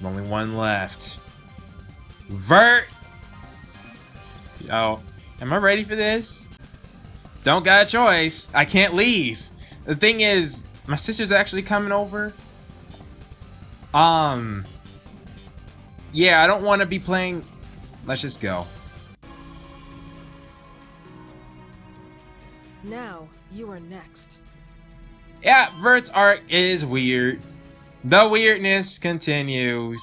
Only one left. Vert! Oh, am I ready for this? Don't got a choice. I can't leave. The thing is, my sister's actually coming over. Yeah, I don't want to be playing. Let's just go. Now, you are next. Yeah, Vert's art is weird. The weirdness continues.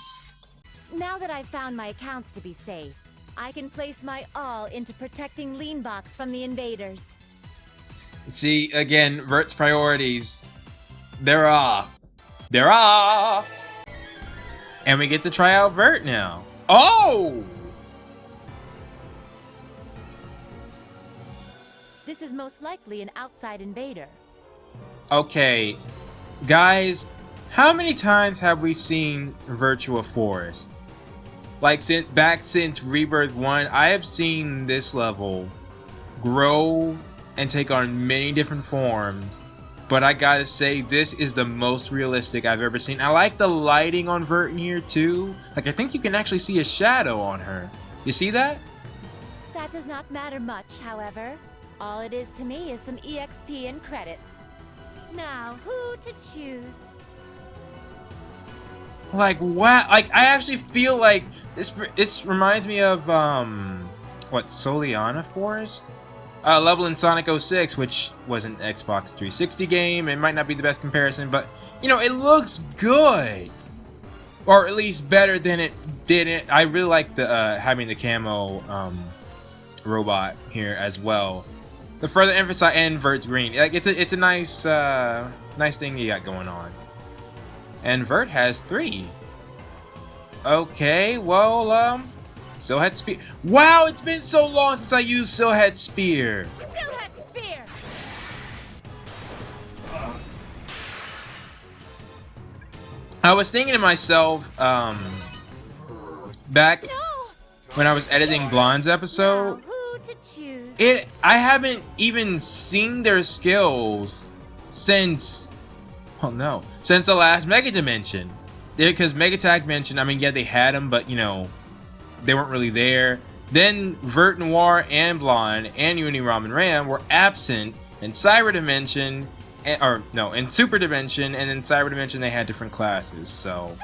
Now that I've found my accounts to be safe, I can place my all into protecting Leanbox from the invaders. See, again, Vert's priorities. They're off. They're off! And we get to try out Vert now. Oh! This is most likely an outside invader. Okay, guys, how many times have we seen Virtua Forest? Like, since Rebirth 1, I have seen this level grow and take on many different forms. But I gotta say, this is the most realistic I've ever seen. I like the lighting on Vert in here too. Like, I think you can actually see a shadow on her. You see that? That does not matter much, however. All it is to me is some EXP and credits. Now, who to choose? Like, what? Like, I actually feel like this reminds me of, what, Soliana Forest? Level in Sonic 06, which was an Xbox 360 game. It might not be the best comparison, but, you know, it looks good. Or at least better than it didn't. I really like the, having the camo, robot here as well. The further emphasize, and Vert's green. Like, it's a nice, nice thing you got going on. And Vert has 3. Okay, well, Silhouette Spear. Wow, it's been so long since I used Silhouette Spear. Silhouette Spear! I was thinking to myself, back when I was editing Blonde's episode, Now, who to choose? I haven't even seen their skills since, well, no, since the last Megadimension. Because Megadimension, I mean, yeah, they had them, but, you know, they weren't really there. Then Vert Noir and Blonde and Uniram and Ram were absent in Cyber Dimension, in Super Dimension, and in Cyber Dimension they had different classes, so.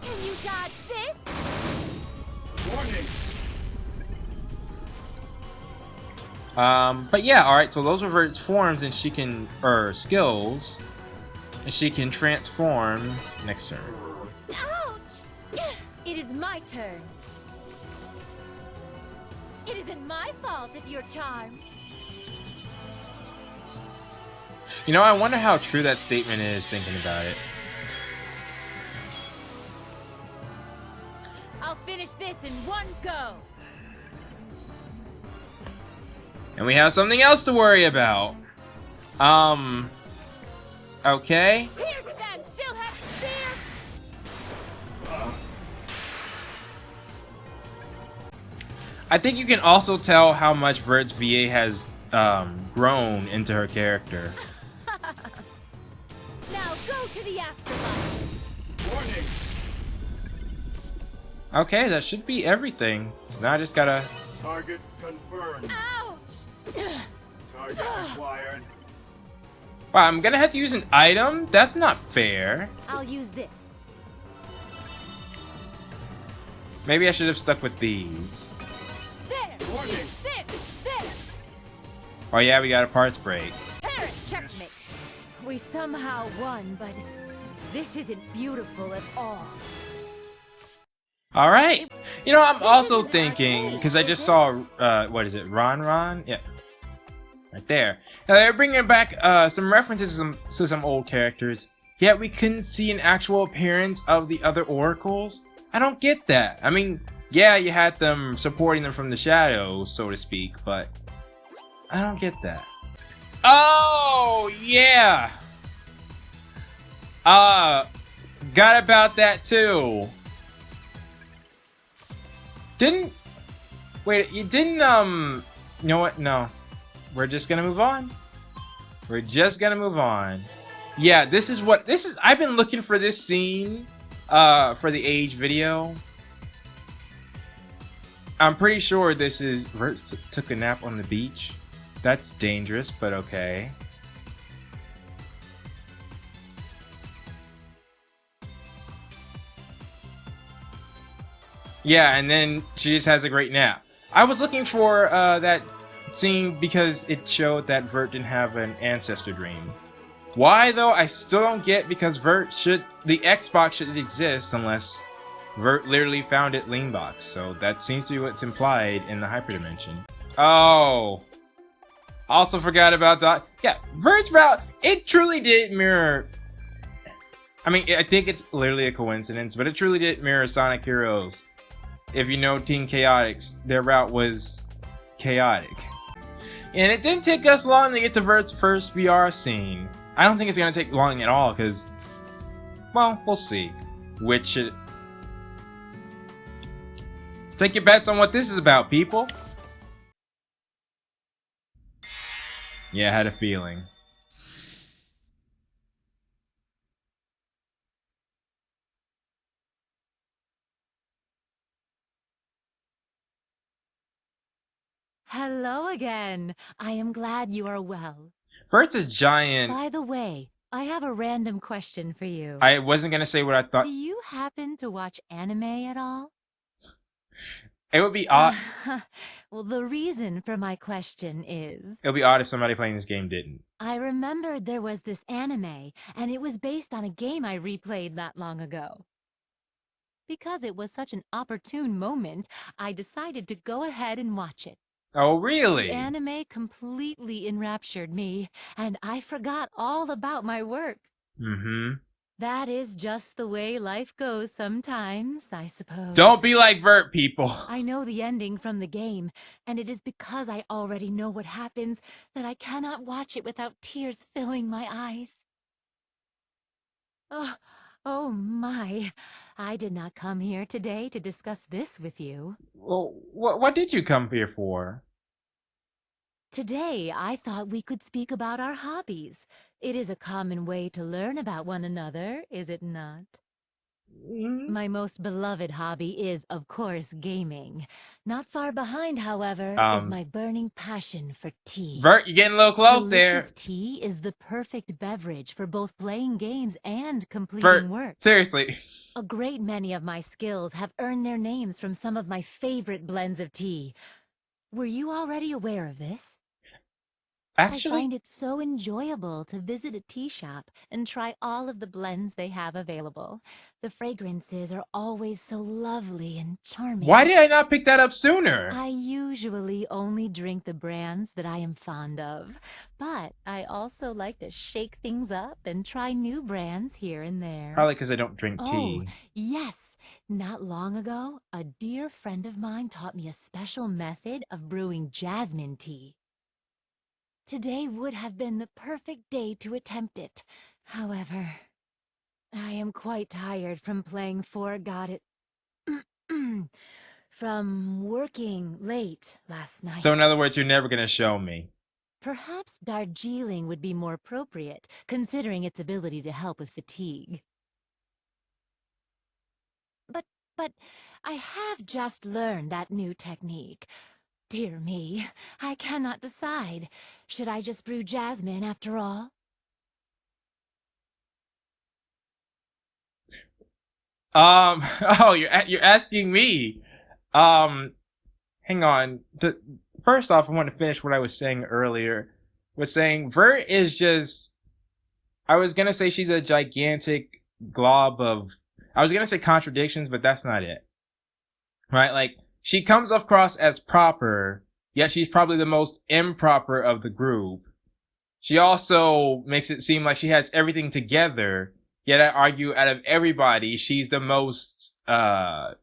Can you dodge this? Warning. But yeah, alright, so those are Vert's forms, and she can, skills, and she can transform next turn. Ouch! It is my turn. It isn't my fault if you're charmed. You know, I wonder how true that statement is, thinking about it. I'll finish this in one go. And we have something else to worry about. Okay. Here's them, Silhouette Spear! I think you can also tell how much Vert's VA has grown into her character. Now go to the afterlife. Warning. Okay, that should be everything. Now I just gotta... Target confirmed. Ouch! Target acquired. Wow, I'm gonna have to use an item? That's not fair. I'll use this. Maybe I should have stuck with these. There! Warning. There! Oh yeah, we got a parts break. Parrot, checkmate! We somehow won, but this isn't beautiful at all. Alright. You know, I'm also thinking, because I just saw, what is it, Ron? Yeah. Right there. Now, they're bringing back some references to some old characters, yet we couldn't see an actual appearance of the other oracles. I don't get that. I mean, yeah, you had them supporting them from the shadows, so to speak, but I don't get that. Oh, yeah! Got about that too. Wait, you didn't, you know what? No. We're just gonna move on. We're just gonna move on. Yeah, I've been looking for this scene for the age video. I'm pretty sure this is Vert took a nap on the beach. That's dangerous, but okay. Yeah, and then she just has a great nap. I was looking for that scene because it showed that Vert didn't have an ancestor dream. Why though? I still don't get, because the Xbox shouldn't exist unless Vert literally found it Leanbox. So that seems to be what's implied in the hyperdimension. Oh. Also forgot about yeah, Vert's route, it truly did mirror. I mean, I think it's literally a coincidence, but it truly did mirror Sonic Heroes. If you know Team Chaotix, their route was chaotic. And it didn't take us long to get to Vert's first VR scene. I don't think it's gonna take long at all, because, well, we'll see. Take your bets on what this is about, people. Yeah, I had a feeling. Hello again. I am glad you are well. Vert's a giant. By the way, I have a random question for you. I wasn't gonna say what I thought. Do you happen to watch anime at all? It would be odd. Well, the reason for my question is, It would be odd if somebody playing this game didn't. I remembered there was this anime, and it was based on a game I replayed not long ago. Because it was such an opportune moment, I decided to go ahead and watch it. Oh, really? The anime completely enraptured me, and I forgot all about my work. Mm-hmm. That is just the way life goes sometimes, I suppose. Don't be like Vert, people. I know the ending from the game, and it is because I already know what happens that I cannot watch it without tears filling my eyes. Oh my. I did not come here today to discuss this with you. Well, what did you come here for? Today, I thought we could speak about our hobbies. It is a common way to learn about one another, is it not? My most beloved hobby is, of course, gaming. Not far behind, however, is my burning passion for tea. Vert, you're getting a little close there. Delicious tea is the perfect beverage for both playing games and completing work. Seriously. A great many of my skills have earned their names from some of my favorite blends of tea. Were you already aware of this? Actually, I find it so enjoyable to visit a tea shop and try all of the blends they have available. The fragrances are always so lovely and charming. why did I not pick that up sooner? I usually only drink the brands that I am fond of, but I also like to shake things up and try new brands here and there. Probably because I don't drink tea. Oh, yes. Not long ago, a dear friend of mine taught me a special method of brewing jasmine tea. Today would have been the perfect day to attempt it. However, I am quite tired from playing Forgot from working late last night. So in other words, you're never gonna show me. Perhaps Darjeeling would be more appropriate, considering its ability to help with fatigue. But I have just learned that new technique. Dear me, I cannot decide. Should I just brew jasmine after all? Oh, you're asking me. Hang on. First off, I want to finish what I was saying earlier. Was saying Vert is just. I was gonna say she's a gigantic glob of. I was gonna say contradictions, but that's not it. Right? Like, she comes across as proper, yet she's probably the most improper of the group. She also makes it seem like she has everything together, yet I argue out of everybody, she's the most, cause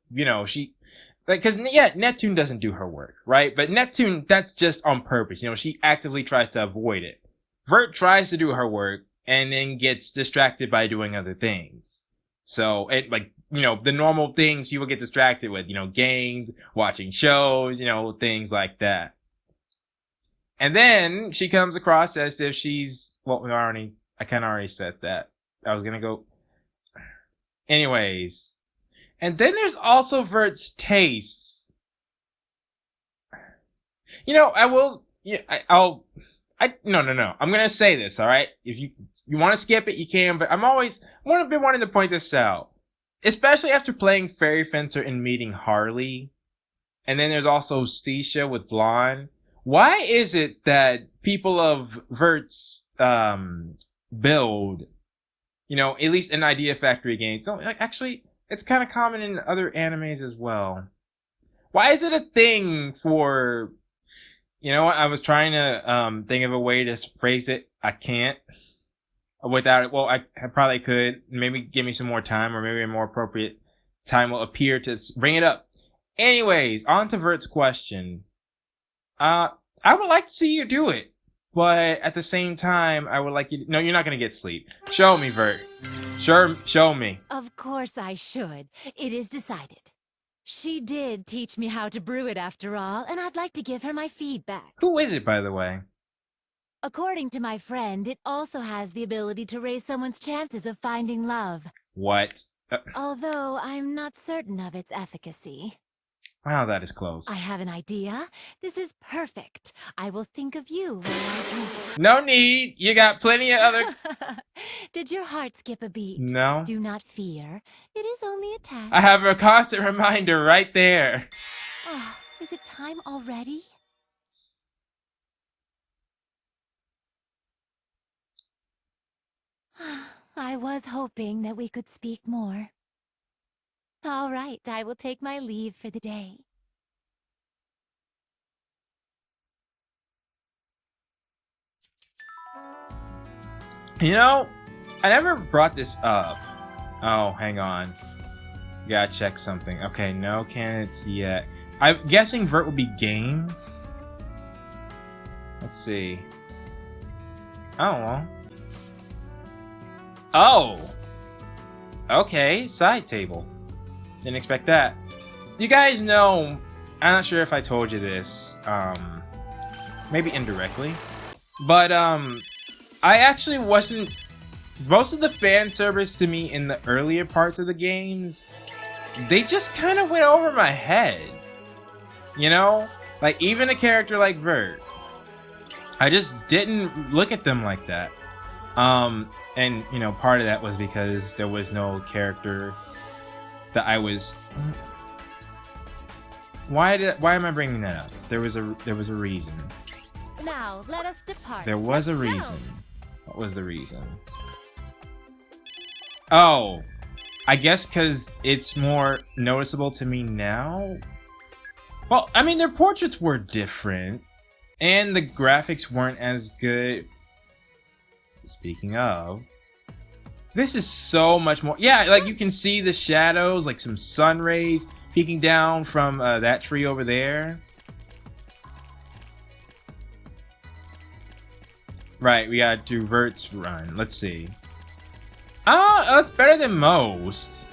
yeah, Neptune doesn't do her work, right? But Neptune, that's just on purpose, she actively tries to avoid it. Vert tries to do her work, and then gets distracted by doing other things. So, the normal things people get distracted with, games, watching shows, things like that. And then she comes across as if she's, I kind of already said that. I was gonna go, Anyways. And then there's also Vert's tastes. You know, I will... Yeah, no. I'm gonna say this, alright? If you want to skip it, you can, but I've been wanting to point this out. Especially after playing Fairy Fencer and meeting Harley. And then there's also Stisha with Blonde. Why is it that people of Vert's build, you know, at least in Idea Factory games, don't actually, it's kind of common in other animes as well. Why is it a thing for, you know what, I was trying to think of a way to phrase it. I can't without it. Well, I probably could. Maybe give me some more time, or maybe a more appropriate time will appear to bring it up. Anyways, on to Vert's question. I would like to see you do it, but at the same time, I would like you to... No, you're not gonna get sleep. Show me, Vert. Sure, show me. Of course I should. It is decided. She did teach me how to brew it after all, and I'd like to give her my feedback. Who is it, by the way? According to my friend, it also has the ability to raise someone's chances of finding love. What? Although I'm not certain of its efficacy. Wow, that is close. I have an idea. This is perfect. I will think of you while I drink it. No need. You got plenty of other... Did your heart skip a beat? No. Do not fear. It is only a test. I have a constant reminder right there. Oh, is it time already? I was hoping that we could speak more. All right, I will take my leave for the day. You know, I never brought this up. Oh, hang on. Gotta check something. Okay, no candidates yet. I'm guessing Vert will be games. Let's see. Oh, well. Oh! Okay, side table. Didn't expect that. You guys know, I'm not sure if I told you this, maybe indirectly, but, I actually wasn't, most of the fan service to me in the earlier parts of the games, they just kind of went over my head, you know? Like, even a character like Vert, I just didn't look at them like that, and, you know, part of that was because there was no character that I was... Why am I bringing that up? There was a reason. Now, let us depart. There was a Let's reason. go. What was the reason? Oh, I guess because it's more noticeable to me now? Well, I mean, their portraits were different, and the graphics weren't as good. Speaking of, this is so much more... Yeah, like, you can see the shadows, like some sun rays peeking down from that tree over there. Right, we gotta do Vert's run. Let's see. Oh, that's better than most.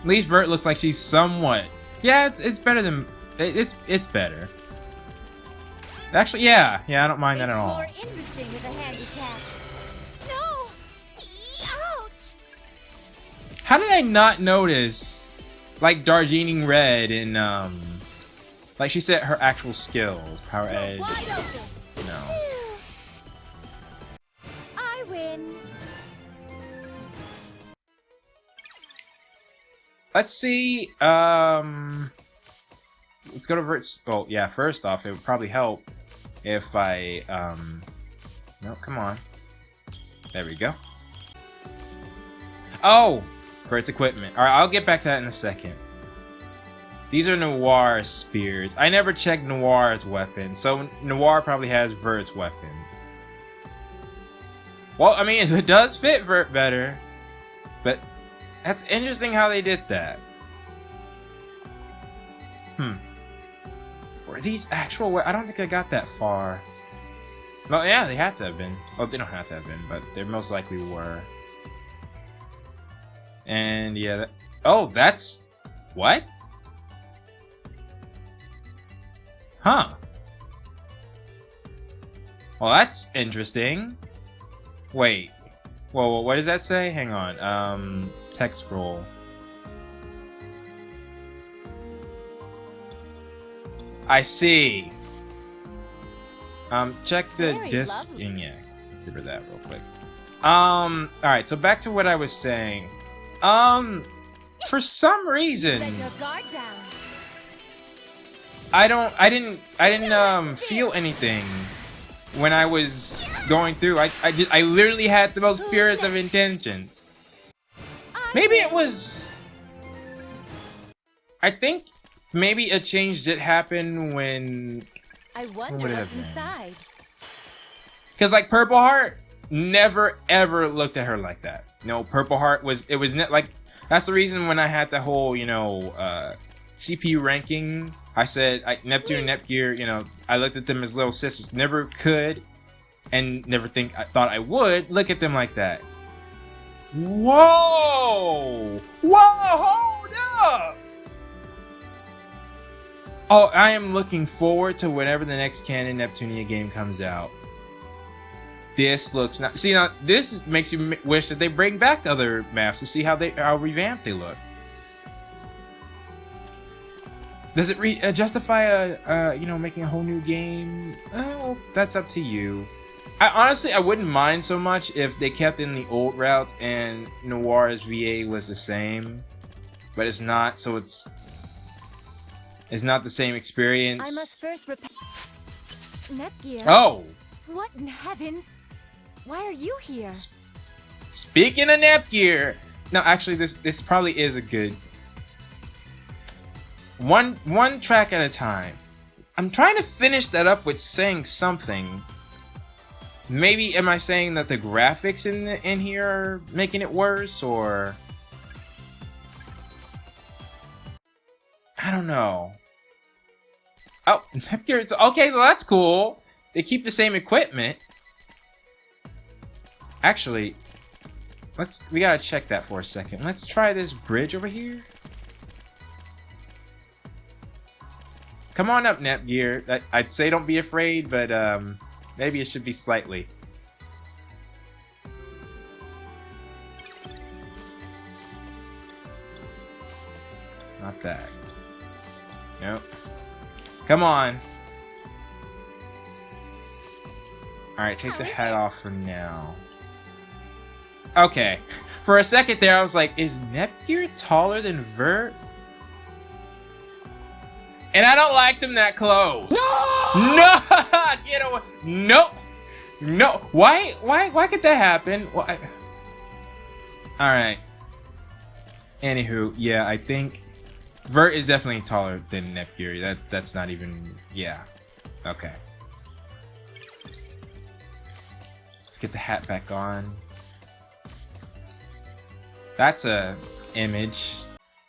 At least Vert looks like she's somewhat... Yeah, it's better than... It's better. Actually, yeah, I don't mind that at all. More interesting as a handicap. No! Ouch! How did I not notice, like, Darjeeling Red in, like she said her actual skills, Power Edge? Wide open. No. I win. Let's see, let's go to Vert's... Oh, yeah, first off, it would probably help if I, no, come on. There we go. Oh! Vert's equipment. Alright, I'll get back to that in a second. These are Noir spears. I never checked Noir's weapons, so Noir probably has Vert's weapons. Well, I mean, it does fit Vert better, but that's interesting how they did that. Were these actual... I don't think I got that far. Well, yeah, they had to have been. Well, they don't have to have been, but they most likely were. And yeah, oh, that's... What? Huh. Well, that's interesting. Wait. Whoa, what does that say? Hang on. text scroll. I see. Check the Very disc. lovely. Yeah, give her that real quick. All right. So back to what I was saying. For some reason, Let your guard down. I didn't feel anything when I was going through. I literally had the most purest of intentions. Maybe it was. I think maybe a change did happen when. I wonder would it what's have been? inside. Because like Purple Heart never ever looked at her like that. No, Purple Heart was like that's the reason when I had the whole CPU ranking. I said Neptune, Netgear. I looked at them as little sisters. Never could, and never thought I would look at them like that. Whoa! Hold up! Oh, I am looking forward to whenever the next canon Neptunia game comes out. This looks not. See now, this makes you wish that they bring back other maps to see how revamped they look. Does it justify making a whole new game? Oh, that's up to you. I wouldn't mind so much if they kept in the old routes and Noir's VA was the same, but it's not. So it's not the same experience. I must first repent. Netgear. Oh, What in heavens? Why are you here? speaking of Netgear, no, actually, this probably is a good one track at a time. I'm trying to finish that up with saying something. Maybe am I saying that the graphics in here are making it worse, or I don't know. Oh, Nepgear, it's okay. Well, that's cool. They keep the same equipment. Actually, we gotta check that for a second. Let's try this bridge over here. Come on up, Nepgear. I'd say don't be afraid, but maybe it should be slightly. Not that. Nope. Come on. Alright, take the hat off for now. Okay. For a second there, I was like, is Nepgear taller than Vert? And I don't like them that close. No! Get away. Nope. No. Why could that happen? Why? Alright. Anywho, yeah, I think Vert is definitely taller than Nepgear. That's not even... Yeah. Okay. Let's get the hat back on. That's a image.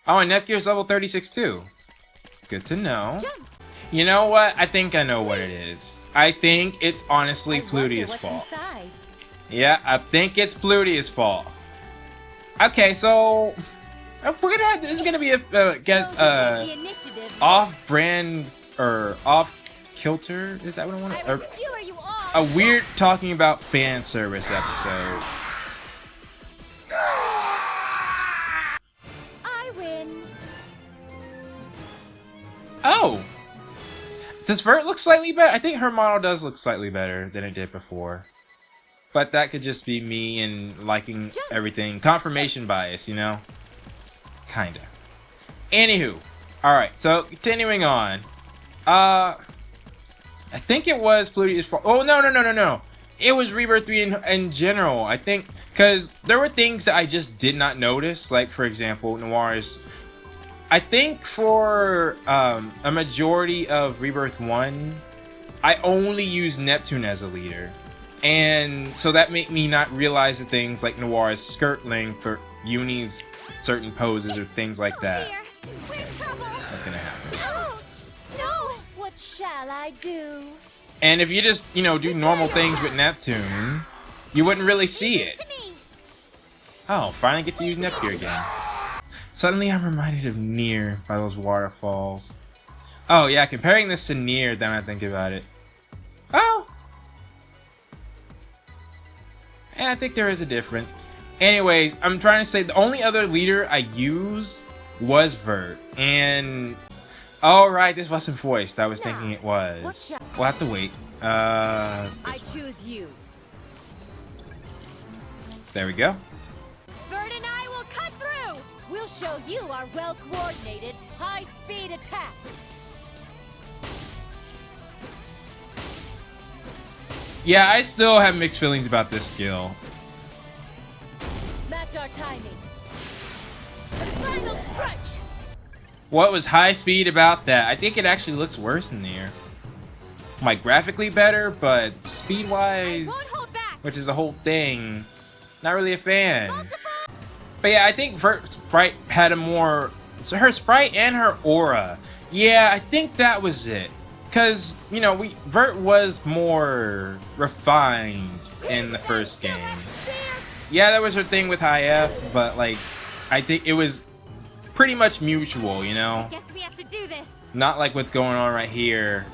Oh, and Nepgear's level 36 too. Good to know. You know what? I think I know what it is. I think it's honestly Plutia's fault. Inside. Yeah, I think it's Plutia's fault. Okay, so we're gonna. This is gonna be a off-brand or off-kilter. Is that what I want? Or a weird talking about fan service episode. I win. Oh, does Vert look slightly better? I think her model does look slightly better than it did before. But that could just be me and liking everything. Confirmation bias, you know? Kinda. Anywho. Alright, so continuing on. I think it was Plutia's fault. Oh, no. It was Rebirth 3 in general. I think, because there were things that I just did not notice. Like, for example, Noir's... I think for a majority of Rebirth 1, I only used Neptune as a leader. And so that made me not realize the things like Noir's skirt length or Uni's certain poses or things like that. We're in trouble. That's gonna happen. Ouch. No. What shall I do? And if you just, do normal things with Neptune, you wouldn't really see it. Oh, finally get to use Nepgear again. Suddenly I'm reminded of Nier by those waterfalls. Oh yeah, comparing this to Nier, then I think about it. Oh! And I think there is a difference. Anyways, I'm trying to say the only other leader I used was Vert. And alright, this wasn't voiced. I was thinking it was. We'll have to wait. I choose you. There we go. Vert and I will cut through. We'll show you our well-coordinated, high-speed attack. Yeah, I still have mixed feelings about this skill. Match our timing. The final stretch. What was high speed about that? I think it actually looks worse in the air. Like graphically better, but speed wise, which is the whole thing, not really a fan. But yeah, I think Vert's sprite had a more, so her sprite and her aura. Yeah, I think that was it. Cause you know, Vert was more refined in the first game. Yeah, that was her thing with high F, but like, I think it was pretty much mutual, you know? Guess we have to do this. Not like what's going on right here,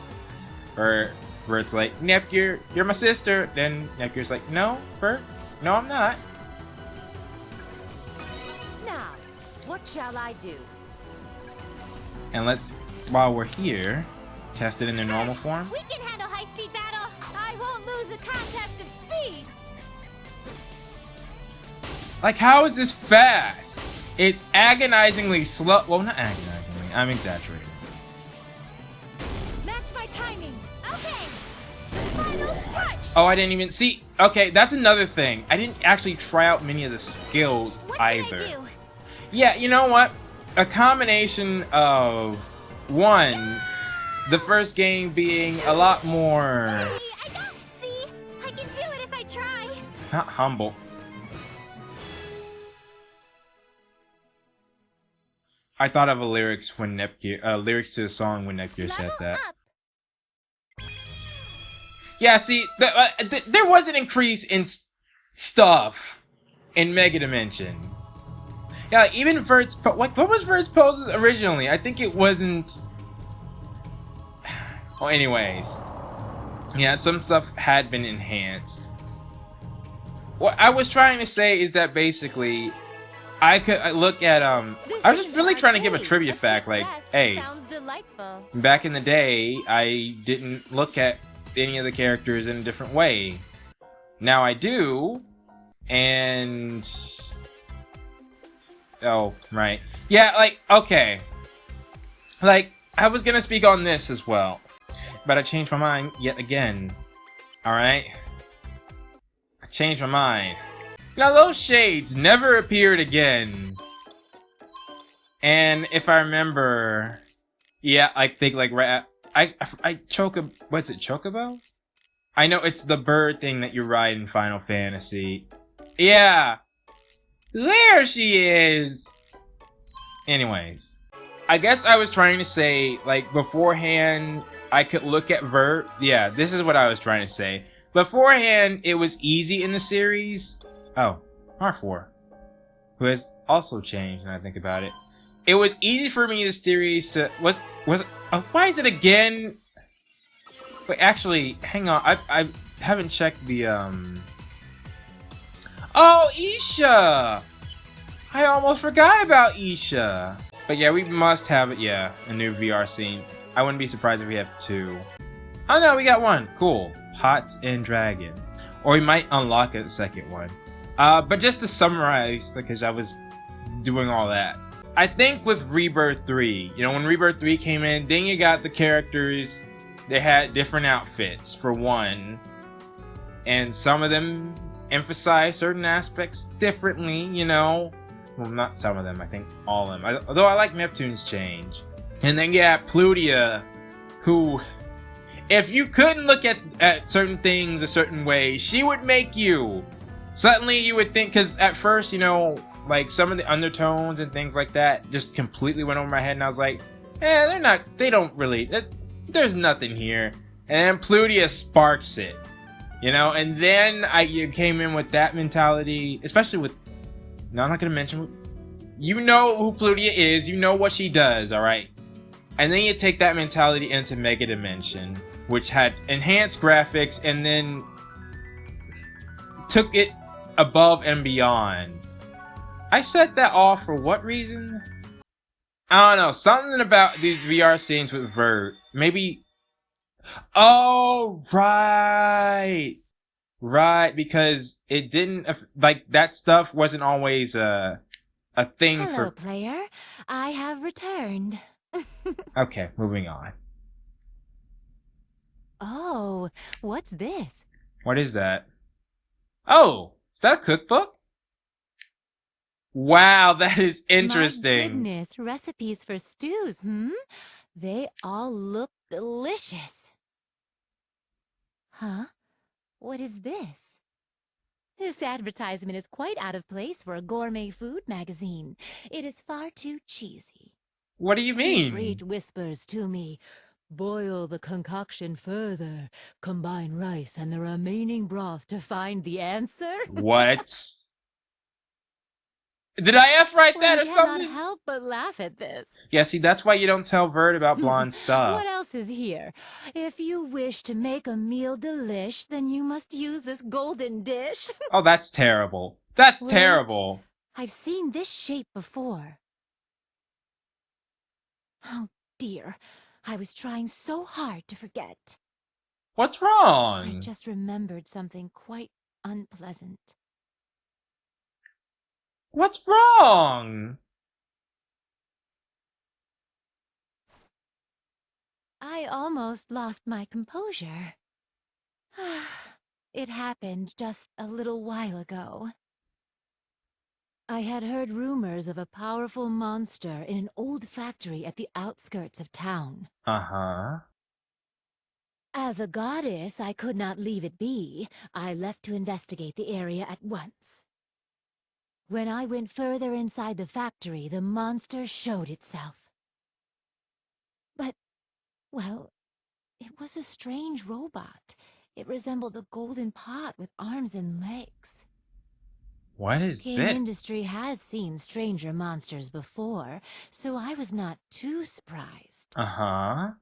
where it's like, Nepgear, you're my sister. Then Nepgear's like, no, Vert, no, I'm not. Now, what shall I do? And let's, while we're here, test it in their normal form. We can handle high-speed battle. I won't lose a contest of speed. Like, how is this fast? It's agonizingly slow. Well, not agonizingly. I'm exaggerating. Match my timing. Okay. The final stretch. Oh, I didn't even see. Okay, that's another thing. I didn't actually try out many of the skills either. Should I do? Yeah, you know what? A combination of one, the first game being a lot more. I don't see. I can do it if I try. Not humble. I thought of a lyrics when lyrics to a song when Nepgear said that. Yeah, see, there was an increase in stuff in Megadimension. Yeah, like, even Vert's what was Vert's poses originally? I think it wasn't. Well, anyways, yeah, some stuff had been enhanced. What I was trying to say is that basically, I could look at I was just really trying to give a trivia fact, like, hey, back in the day, I didn't look at any of the characters in a different way. Now I do, and oh, right, yeah, like, okay, like, I was gonna speak on this as well, but I changed my mind yet again. All right, I changed my mind. Now those shades never appeared again. And if I remember, yeah, I think like I what's it, Chocobo? I know it's the bird thing that you ride in Final Fantasy. Yeah. There she is. Anyways, I guess I was trying to say, like, beforehand I could look at Vert. Yeah, this is what I was trying to say. Beforehand it was easy in the series. Oh, R4, who has also changed when I think about it. It was easy for me this series to why is it again? Wait, actually, hang on. I haven't checked the Oh, Isha! I almost forgot about Isha. But yeah, we must have it. Yeah, a new VR scene. I wouldn't be surprised if we have two. Oh no, we got one. Cool. Pots and Dragons, or we might unlock a second one. But just to summarize, because I was doing all that, I think with Rebirth 3, you know, when Rebirth 3 came in, then you got the characters, they had different outfits, for one, and some of them emphasize certain aspects differently, you know. Well, not some of them, I think all of them. Although I like Neptune's change. And then, yeah, Plutia, who, if you couldn't look at certain things a certain way, she would make you. Suddenly you would think, because at first, you know, like some of the undertones and things like that just completely went over my head, and I was like, they don't really, there's nothing here. And Plutia sparks it, you know, and then you came in with that mentality, especially with, no, I'm not going to mention, you know who Plutia is, you know what she does, alright? And then you take that mentality into Megadimension, which had enhanced graphics, and then took it above and beyond. I set that off for what reason? I don't know. Something about these VR scenes with Vert. Maybe. Oh, right. Right, because it didn't, like, that stuff wasn't always a thing. Hello, player. I have returned. Okay, moving on. Oh, what's this? What is that? Oh, is that a cookbook? Wow, that is interesting. My goodness, recipes for stews, They all look delicious. Huh? What is this? This advertisement is quite out of place for a gourmet food magazine. It is far too cheesy. What do you mean? This rate whispers to me, boil the concoction further. Combine rice and the remaining broth to find the answer. What? Did I F write that or I something? cannot help but laugh at this. Yeah, see, that's why you don't tell Vert about blonde stuff. What else is here? If you wish to make a meal delish, then you must use this golden dish. Oh, that's terrible. That's Wait. terrible. I've seen this shape before. Oh dear, I was trying so hard to forget. What's wrong? I just remembered something quite unpleasant. What's wrong? I almost lost my composure. It happened just a little while ago. I had heard rumors of a powerful monster in an old factory at the outskirts of town. Uh-huh. As a goddess, I could not leave it be. I left to investigate the area at once. When I went further inside the factory, the monster showed itself. But, well, it was a strange robot. It resembled a golden pot with arms and legs. What is Game this? industry has seen stranger monsters before, so I was not too surprised. Uh-huh.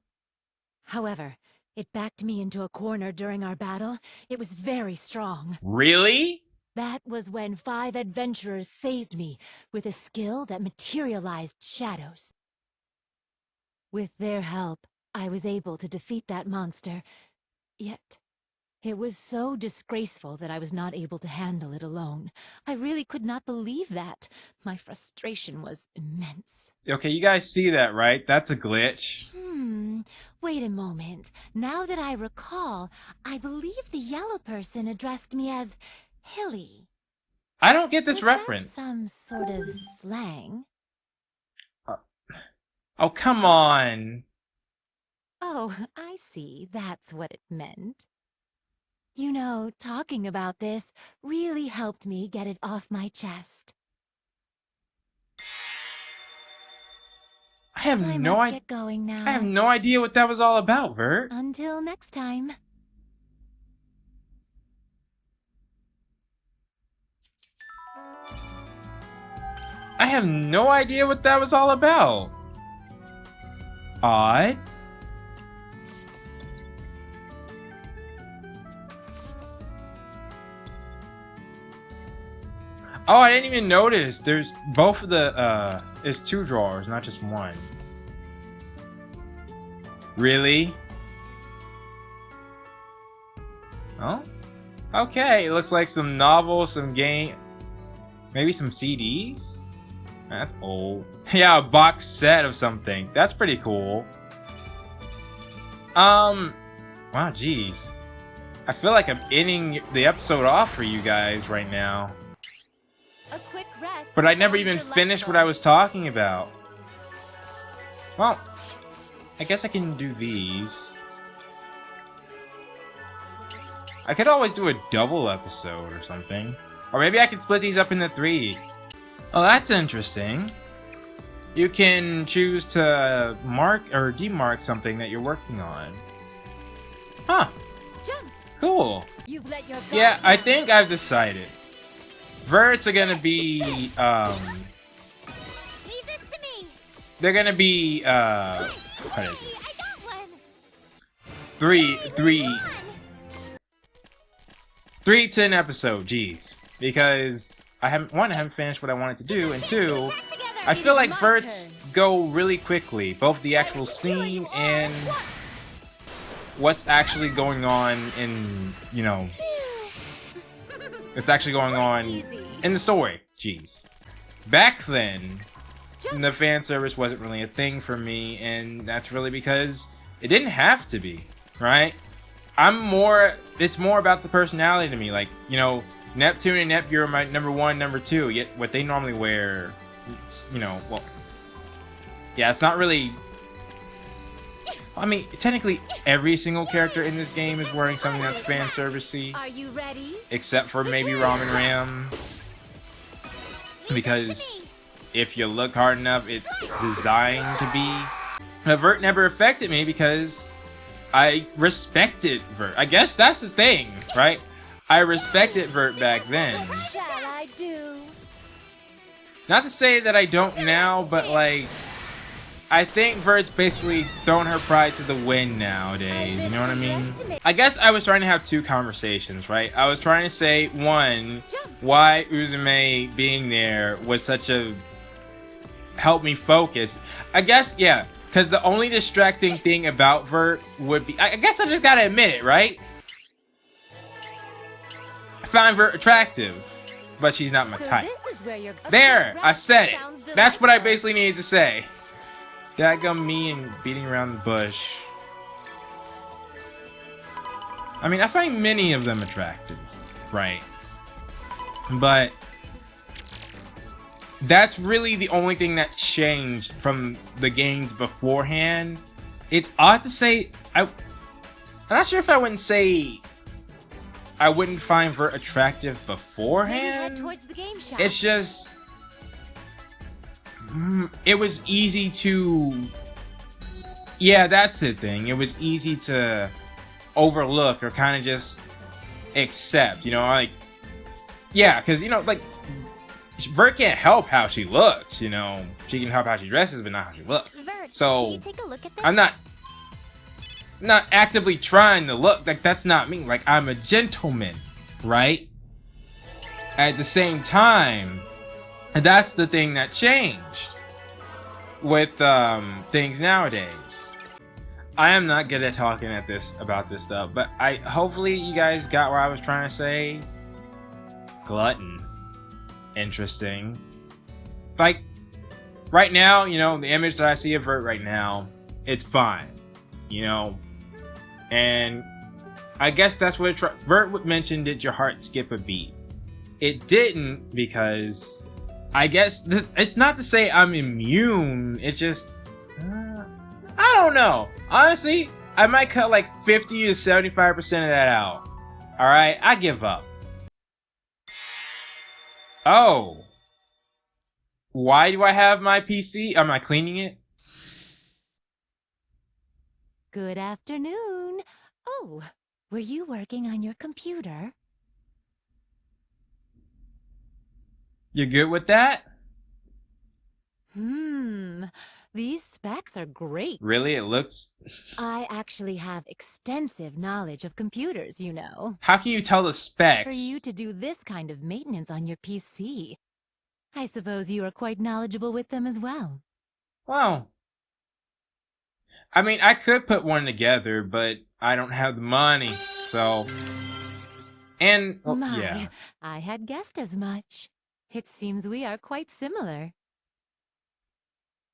However, it backed me into a corner during our battle. It was very strong. Really? That was when 5 adventurers saved me with a skill that materialized shadows. With their help, I was able to defeat that monster. Yet, it was so disgraceful that I was not able to handle it alone. I really could not believe that. My frustration was immense. Okay, you guys see that, right? That's a glitch. Wait a moment. Now that I recall, I believe the yellow person addressed me as Hilly. I don't get this Was reference. that some sort of slang? Oh, come on. Oh, I see. That's what it meant. You know, talking about this really helped me get it off my chest. I have I no must idea. get going now. I have no idea what that was all about, Vert. Until next time. I have no idea what that was all about. Odd. Oh, I didn't even notice. There's both of the, there's 2 drawers, not just one. Really? Oh? Okay, it looks like some novels, some game, maybe some CDs? That's old. Yeah, a box set of something. That's pretty cool. Wow, jeez. I feel like I'm ending the episode off for you guys right now. A quick rest. But I never even finished what I was talking about. Well, I guess I can do these. I could always do a double episode or something. Or maybe I could split these up into 3. Oh, that's interesting. You can choose to mark or demark something that you're working on. Huh. Jump. Cool. You've let your Yeah, guard I down. think I've decided. Verts are gonna be, Leave this to me. they're gonna be, what is it? I got one. 3 to an episode, jeez. because I haven't finished what I wanted to do, and two, I feel like Verts go really quickly, both the actual scene and what's actually going on in, you know, it's actually going on in the story. Jeez. Back then, the fan service wasn't really a thing for me, and that's really because it didn't have to be, right? It's more about the personality to me. Like, you know, Neptune and NetViewer are my number 1, number 2, yet what they normally wear, it's, you know, well, yeah, it's not really, I mean, technically every single character in this game is wearing something that's fan servicey. Are you ready? Except for maybe Ram and Ram. Because if you look hard enough, it's designed to be. Vert never affected me because I respected Vert. I guess that's the thing, right? I respected Vert back then. What shall I do? Not to say that I don't now, but like, I think Vert's basically throwing her pride to the wind nowadays, you know what I mean? I guess I was trying to have two conversations, right? I was trying to say, one, why Uzume being there was such a... help me focus. I guess, yeah, because the only distracting thing about Vert would be... I guess I just gotta admit it, right? I find Vert attractive, but she's not my type. There! I said it! That's what I basically needed to say. Dadgum me and beating around the bush. I mean, I find many of them attractive, right? But that's really the only thing that changed from the games beforehand. It's odd to say, I'm not sure if I wouldn't say I wouldn't find Vert attractive beforehand. It's just... it was easy to... yeah, that's the thing. It was easy to overlook or kind of just accept, you know, like... yeah, because, you know, like... Vert can't help how she looks, you know. She can help how she dresses, but not how she looks. Vert, so, can you take a look at this? I'm not actively trying to look. Like, that's not me. Like, I'm a gentleman, right? At the same time... and that's the thing that changed with things nowadays. I am not good at talking about this stuff, but hopefully you guys got what I was trying to say. Glutton. Interesting. Like, right now, you know, the image that I see of Vert right now, it's fine. You know? And I guess that's what Vert mentioned, did your heart skip a beat? It didn't, because... I guess it's not to say I'm immune. It's just, I don't know. Honestly, I might cut like 50 to 75% of that out. All right, I give up. Oh, why do I have my PC? Am I cleaning it? Good afternoon. Oh, were you working on your computer? You good with that? These specs are great. Really? It looks... I actually have extensive knowledge of computers, you know. How can you tell the specs? For you to do this kind of maintenance on your PC, I suppose you are quite knowledgeable with them as well. Well, I mean, I could put one together, but I don't have the money, so... and, well, yeah. I had guessed as much. It seems we are quite similar.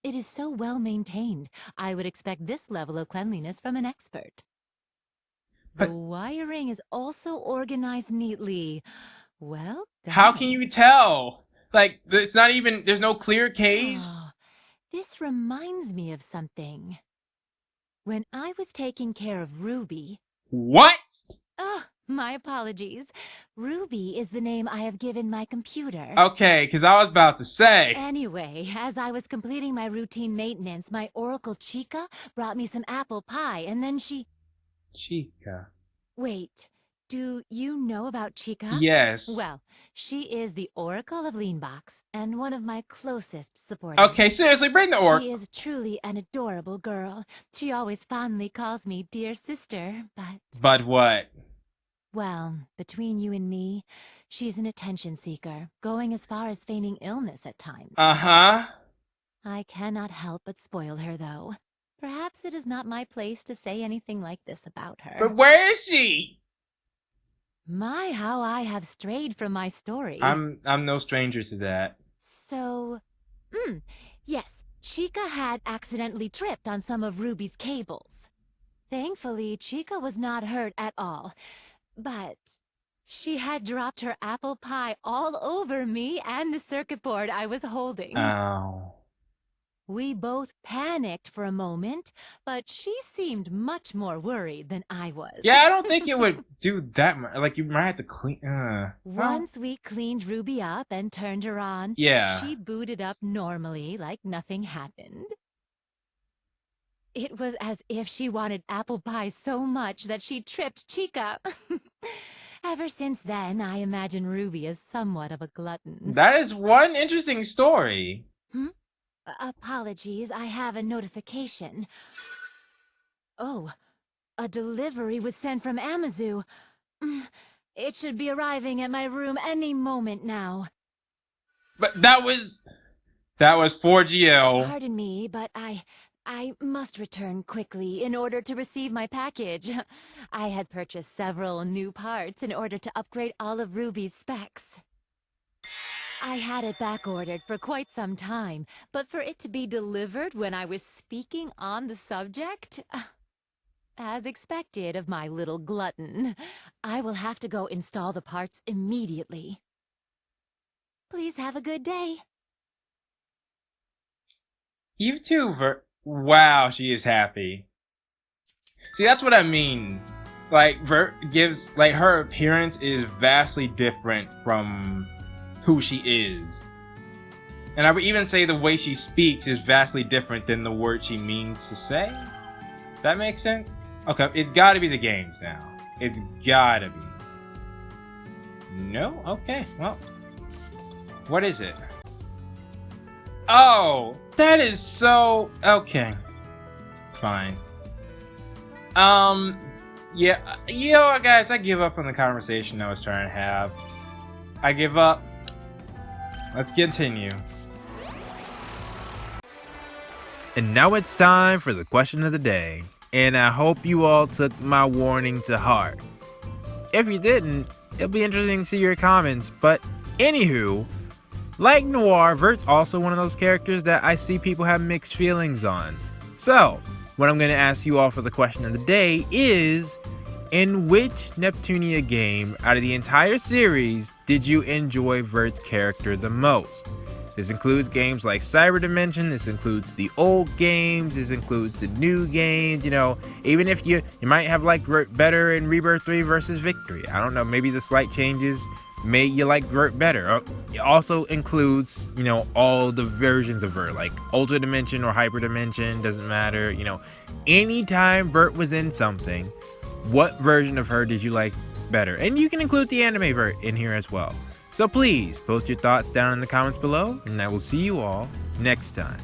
It is so well maintained. I would expect this level of cleanliness from an expert. But the wiring is also organized neatly. Well done. How can you tell? Like, it's not even, there's no clear case? Oh, this reminds me of something. When I was taking care of Ruby... What? Oh, my apologies. Ruby is the name I have given my computer. Okay, because I was about to say. Anyway, as I was completing my routine maintenance, my Oracle Chica brought me some apple pie, and then she... Chica. Wait, do you know about Chica? Yes. Well, she is the Oracle of Leanbox, and one of my closest supporters. Okay, seriously, bring the Oracle. She is truly an adorable girl. She always fondly calls me dear sister, but... But what? Well, between you and me, She's an attention seeker, going as far as feigning illness at times. Uh-huh. I cannot help but spoil her, though. Perhaps it is not my place to say anything like this about her. But where is she? My, how I have strayed from my story. I'm no stranger to that. So, yes, Chica had accidentally tripped on some of Ruby's cables. Thankfully, Chica was not hurt at all, but she had dropped her apple pie all over me and the circuit board I was holding. Oh. We both panicked for a moment, but she seemed much more worried than I was. Yeah, I don't think it would do that much. Like, you might have to clean... Once we cleaned Ruby up and turned her on, Yeah. she booted up normally like nothing happened. It was as if she wanted apple pie so much that she tripped Chica. Ever since then, I imagine Ruby is somewhat of a glutton. That is one interesting story. Apologies, I have a notification. Oh, a delivery was sent from Amazu. It should be arriving at my room any moment now. But that was 4GL. Pardon me, but I must return quickly in order to receive my package. I had purchased several new parts in order to upgrade all of Ruby's specs. I had it back-ordered for quite some time, but for it to be delivered when I was speaking on the subject? As expected of my little glutton, I will have to go install the parts immediately. Please have a good day. You too, Vert. Wow, she is happy. See, that's what I mean. Like, Vert gives... Like, her appearance is vastly different from who she is. And I would even say the way she speaks is vastly different than the word she means to say. That makes sense? Okay, it's gotta be the games now. It's gotta be. No? Okay, well. What is it? Oh, that is so... Okay. Fine. Yeah, you know what, guys? I give up on the conversation I was trying to have. I give up. Let's continue. And now it's time for the question of the day. And I hope you all took my warning to heart. If you didn't, it'll be interesting to see your comments. But anywho, like Noir, Vert's also one of those characters that I see people have mixed feelings on. So, what I'm going to ask you all for the question of the day is, in which Neptunia game out of the entire series did you enjoy Vert's character the most? This includes games like Cyber Dimension, this includes the old games, this includes the new games, you know, even if you might have liked Vert better in Rebirth 3 versus Victory. I don't know, maybe the slight changes made you like Vert better. It also includes, you know, all the versions of Vert, like Ultra Dimension or Hyper Dimension, doesn't matter, you know. Anytime Vert was in something, what version of her did you like better? And you can include the anime Vert in here as well. So please, post your thoughts down in the comments below, and I will see you all next time.